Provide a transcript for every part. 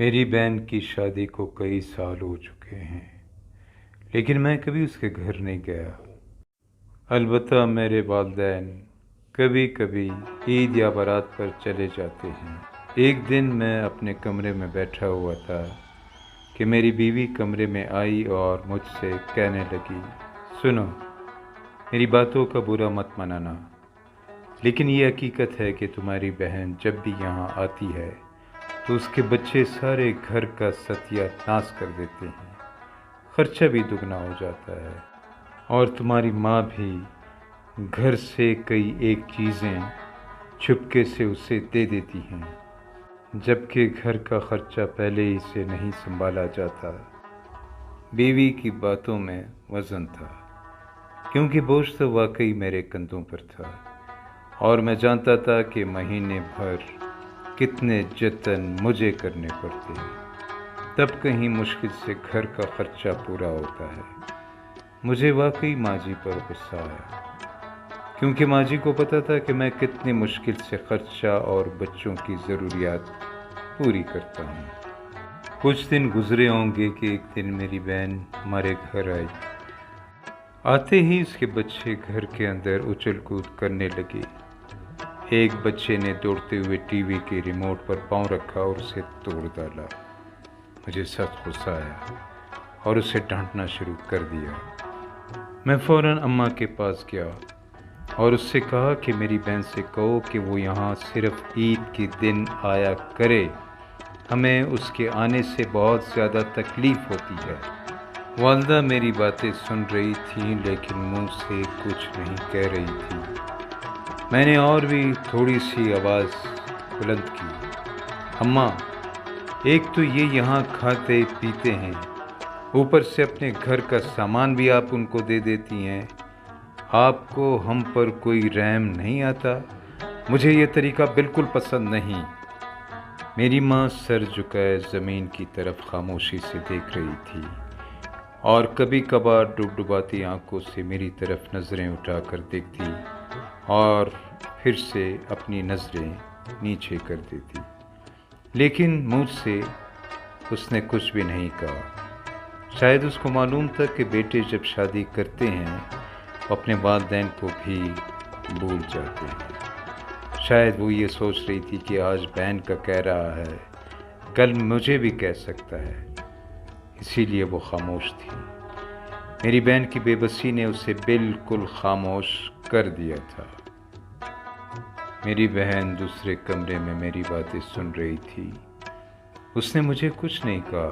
میری بہن کی شادی کو کئی سال ہو چکے ہیں، لیکن میں کبھی اس کے گھر نہیں گیا۔ البتہ میرے والدین کبھی کبھی عید یا بارات پر چلے جاتے ہیں۔ ایک دن میں اپنے کمرے میں بیٹھا ہوا تھا کہ میری بیوی کمرے میں آئی اور مجھ سے کہنے لگی، سنو، میری باتوں کا برا مت منانا، لیکن یہ حقیقت ہے کہ تمہاری بہن جب بھی یہاں آتی ہے تو اس کے بچے سارے گھر کا ستیہ ناش کر دیتے ہیں، خرچہ بھی دگنا ہو جاتا ہے، اور تمہاری ماں بھی گھر سے کئی ایک چیزیں چھپکے سے اسے دے دیتی ہیں، جبکہ گھر کا خرچہ پہلے ہی سے نہیں سنبھالا جاتا۔ بیوی کی باتوں میں وزن تھا، کیونکہ بوجھ تو واقعی میرے کندھوں پر تھا، اور میں جانتا تھا کہ مہینے بھر کتنے جتن مجھے کرنے پڑتے ہیں، تب کہیں مشکل سے گھر کا خرچہ پورا ہوتا ہے۔ مجھے واقعی ماں جی پر غصہ آیا، کیونکہ ماں جی کو پتہ تھا کہ میں کتنی مشکل سے خرچہ اور بچوں کی ضروریات پوری کرتا ہوں۔ کچھ دن گزرے ہوں گے کہ ایک دن میری بہن ہمارے گھر آئی۔ آتے ہی اس کے بچے گھر کے اندر اچھل کود کرنے لگے۔ ایک بچے نے دوڑتے ہوئے ٹی وی کے ریموٹ پر پاؤں رکھا اور اسے توڑ ڈالا۔ مجھے سخت غصہ آیا اور اسے ڈانٹنا شروع کر دیا۔ میں فوراً اماں کے پاس گیا اور اس سے کہا کہ میری بہن سے کہو کہ وہ یہاں صرف عید کے دن آیا کرے، ہمیں اس کے آنے سے بہت زیادہ تکلیف ہوتی ہے۔ والدہ میری باتیں سن رہی تھیں، لیکن منہ سے کچھ نہیں کہہ رہی تھی۔ میں نے اور بھی تھوڑی سی آواز بلند کی، اماں، ایک تو یہ یہاں کھاتے پیتے ہیں، اوپر سے اپنے گھر کا سامان بھی آپ ان کو دے دیتی ہیں، آپ کو ہم پر کوئی رحم نہیں آتا؟ مجھے یہ طریقہ بالکل پسند نہیں۔ میری ماں سر جھکائے زمین کی طرف خاموشی سے دیکھ رہی تھی، اور کبھی کبھار ڈبڈباتی آنکھوں سے میری طرف نظریں اٹھا کر دیکھتی اور پھر سے اپنی نظریں نیچے کر دیتی، لیکن مجھ سے اس نے کچھ بھی نہیں کہا۔ شاید اس کو معلوم تھا کہ بیٹے جب شادی کرتے ہیں وہ اپنے والدین کو بھی بھول جاتے ہیں۔ شاید وہ یہ سوچ رہی تھی کہ آج بہن کا کہہ رہا ہے، کل مجھے بھی کہہ سکتا ہے، اسی لیے وہ خاموش تھی۔ میری بہن کی بے بسی نے اسے بالکل خاموش کر دیا تھا۔ میری بہن دوسرے کمرے میں میری باتیں سن رہی تھی۔ اس نے مجھے کچھ نہیں کہا،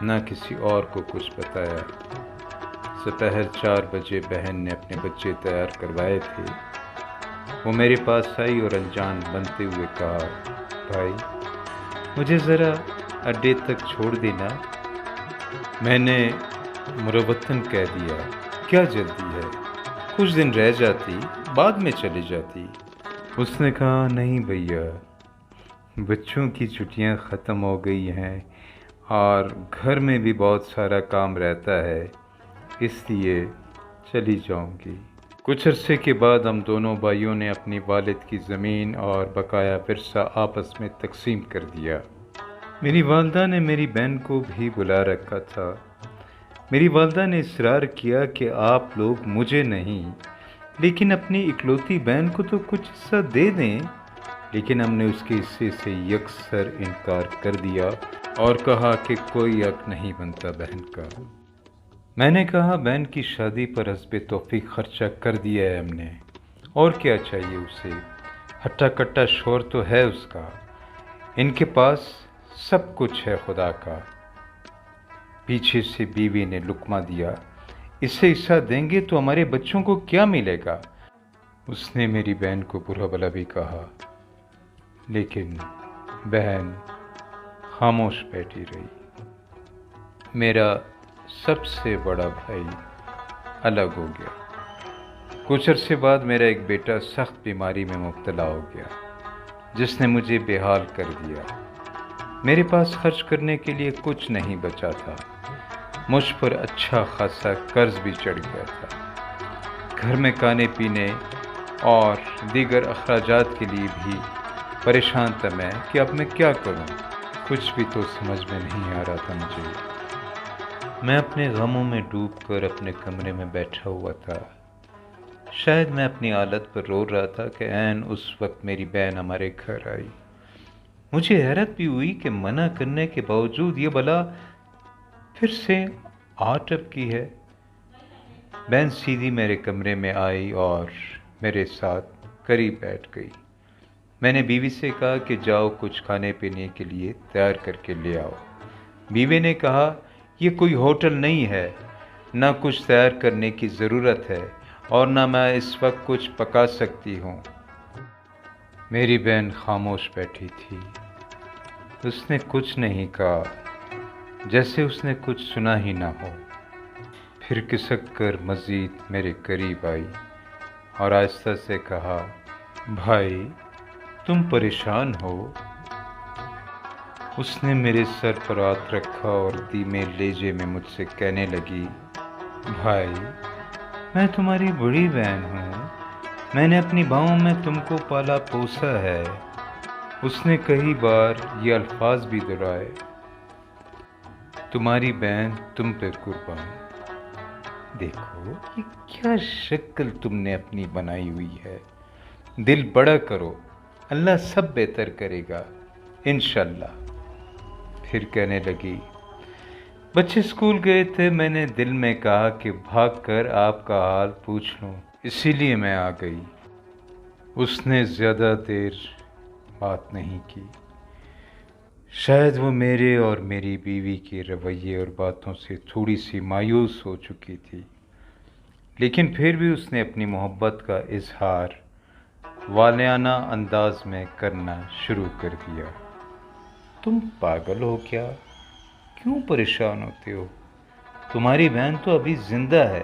نہ کسی اور کو کچھ بتایا۔ دوپہر 4 بجے بہن نے اپنے بچے تیار کروائے تھے۔ وہ میرے پاس آئی اور انجان بنتے ہوئے کہا، بھائی، مجھے ذرا اڈے تک چھوڑ دینا۔ میں نے مروتاً کہہ دیا، کیا جلدی ہے، کچھ دن رہ جاتی، بعد میں چلی جاتی۔ اس نے کہا، نہیں بھیا، بچوں کی چھٹیاں ختم ہو گئی ہیں اور گھر میں بھی بہت سارا کام رہتا ہے، اس لیے چلی جاؤں گی۔ کچھ عرصے کے بعد ہم دونوں بھائیوں نے اپنی والد کی زمین اور بقایا ورثہ آپس میں تقسیم کر دیا۔ میری والدہ نے میری بہن کو بھی بلا رکھا تھا۔ میری والدہ نے اصرار کیا کہ آپ لوگ مجھے نہیں، لیکن اپنی اکلوتی بہن کو تو کچھ حصہ دے دیں، لیکن ہم نے اس کے حصے سے یکسر انکار کر دیا اور کہا کہ کوئی حق نہیں بنتا بہن کا۔ میں نے کہا، بہن کی شادی پر حسب توفیق خرچہ کر دیا ہے ہم نے، اور کیا چاہیے اسے، ہٹا کٹا شوہر تو ہے اس کا، ان کے پاس سب کچھ ہے خدا کا۔ پیچھے سے بیوی نے لقمہ دیا، اسے حصہ دیں گے تو ہمارے بچوں کو کیا ملے گا؟ اس نے میری بہن کو برا بھلا بھی کہا، لیکن بہن خاموش بیٹھی رہی۔ میرا سب سے بڑا بھائی الگ ہو گیا۔ کچھ عرصے بعد میرا ایک بیٹا سخت بیماری میں مبتلا ہو گیا، جس نے مجھے بے حال کر دیا۔ میرے پاس خرچ کرنے کے لیے کچھ نہیں بچا تھا، مجھ پر اچھا خاصا قرض بھی چڑھ گیا تھا۔ گھر میں کھانے پینے اور دیگر اخراجات کے لیے بھی پریشان تھا میں کہ اب میں کیا کروں۔ کچھ بھی تو سمجھ میں نہیں آ رہا تھا مجھے۔ میں اپنے غموں میں ڈوب کر اپنے کمرے میں بیٹھا ہوا تھا۔ شاید میں اپنی حالت پر رو رہا تھا کہ عین اس وقت میری بہن ہمارے گھر آئی۔ مجھے حیرت بھی ہوئی کہ منع کرنے کے باوجود یہ بلا پھر سے آ ٹپکی ہے۔ بہن سیدھی میرے کمرے میں آئی اور میرے ساتھ قریب بیٹھ گئی۔ میں نے بیوی سے کہا کہ جاؤ کچھ کھانے پینے کے لیے تیار کر کے لے آؤ۔ بیوی نے کہا یہ کوئی ہوٹل نہیں ہے، نہ کچھ تیار کرنے کی ضرورت ہے اور نہ میں اس وقت کچھ پکا سکتی ہوں۔ میری بہن خاموش بیٹھی تھی۔ اس نے کچھ نہیں کہا، جیسے اس نے کچھ سنا ہی نہ ہو۔ پھر کھسک کر مزید میرے قریب آئی اور آہستہ سے کہا، بھائی تم پریشان ہو؟ اس نے میرے سر پر ہاتھ رکھا اور دھیمے لہجے میں مجھ سے کہنے لگی، بھائی میں تمہاری بڑی بہن ہوں، میں نے اپنی باہوں میں تم کو پالا پوسا ہے۔ اس نے کئی بار یہ الفاظ بھی دہرائے، تمہاری بہن تم پہ قربان۔ دیکھو یہ کیا شکل تم نے اپنی بنائی ہوئی ہے۔ دل بڑا کرو، اللہ سب بہتر کرے گا انشاءاللہ۔ پھر کہنے لگی، بچے اسکول گئے تھے، میں نے دل میں کہا کہ بھاگ کر آپ کا حال پوچھ لوں، اسی لیے میں آ گئی۔ اس نے زیادہ دیر بات نہیں کی۔ شاید وہ میرے اور میری بیوی کے رویے اور باتوں سے تھوڑی سی مایوس ہو چکی تھی، لیکن پھر بھی اس نے اپنی محبت کا اظہار والہانہ انداز میں کرنا شروع کر دیا۔ تم پاگل ہو کیا؟ کیوں پریشان ہوتے ہو؟ تمہاری بہن تو ابھی زندہ ہے۔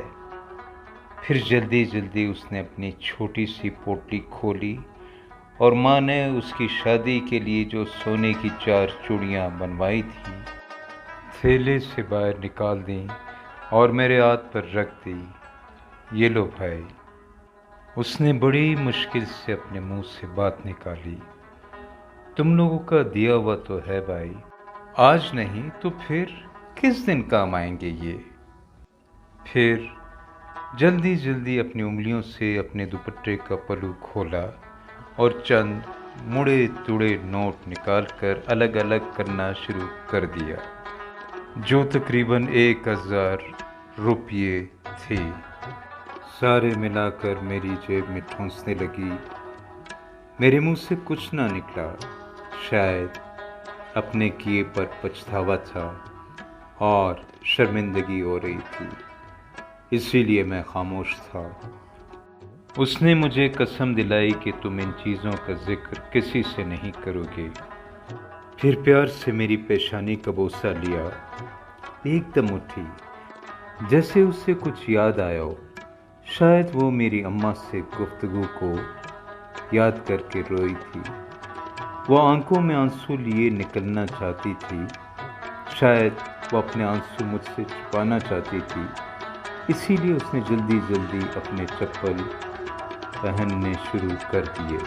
پھر جلدی جلدی اس نے اپنی چھوٹی سی پوٹلی کھولی اور ماں نے اس کی شادی کے لیے جو سونے کی 4 چوڑیاں بنوائی تھیں تھیلے سے باہر نکال دیں اور میرے ہاتھ پر رکھ دی۔ یہ لو بھائی۔ اس نے بڑی مشکل سے اپنے منہ سے بات نکالی، تم لوگوں کا دیا ہوا تو ہے بھائی، آج نہیں تو پھر کس دن کام آئیں گے یہ؟ پھر جلدی جلدی اپنی انگلیوں سے اپنے دوپٹے کا پلو کھولا اور چند مڑے توڑے نوٹ نکال کر الگ الگ کرنا شروع کر دیا، جو تقریباً 1000 روپیے تھے۔ سارے ملا کر میری جیب میں ٹھونسنے لگی۔ میرے منہ سے کچھ نہ نکلا، شاید اپنے کیے پر پچھتاوا تھا اور شرمندگی ہو رہی تھی، اسی لیے میں خاموش تھا۔ اس نے مجھے قسم دلائی کہ تم ان چیزوں کا ذکر کسی سے نہیں کرو گے۔ پھر پیار سے میری پیشانی کا بوسہ لیا، ایک دم اٹھی، جیسے اس سے کچھ یاد آیا ہو۔ شاید وہ میری اماں سے گفتگو کو یاد کر کے روئی تھی۔ وہ آنکھوں میں آنسو لیے نکلنا چاہتی تھی، شاید وہ اپنے آنسو مجھ سے چھپانا چاہتی تھی، اسی لیے اس نے جلدی جلدی اپنے چپل پہننے شروع کر دیے۔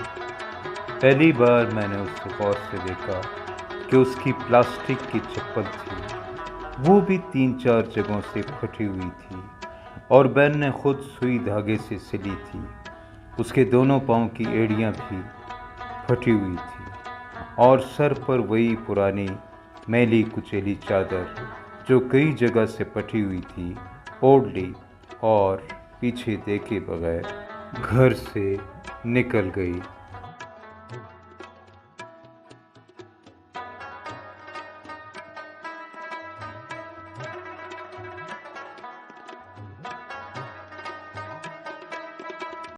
پہلی بار میں نے اس کو غور سے دیکھا کہ اس کی پلاسٹک کی چپل تھی، وہ بھی 3-4 جگہوں سے پھٹی ہوئی تھی اور بہن نے خود سوئی دھاگے سے سلی تھی۔ اس کے دونوں پاؤں کی ایڑیاں بھی پھٹی ہوئی تھی اور سر پر وہی پرانی میلی کچیلی چادر جو کئی جگہ سے پھٹی ہوئی تھی اوڑھ لی اور پیچھے دیکھے بغیر گھر سے نکل گئی۔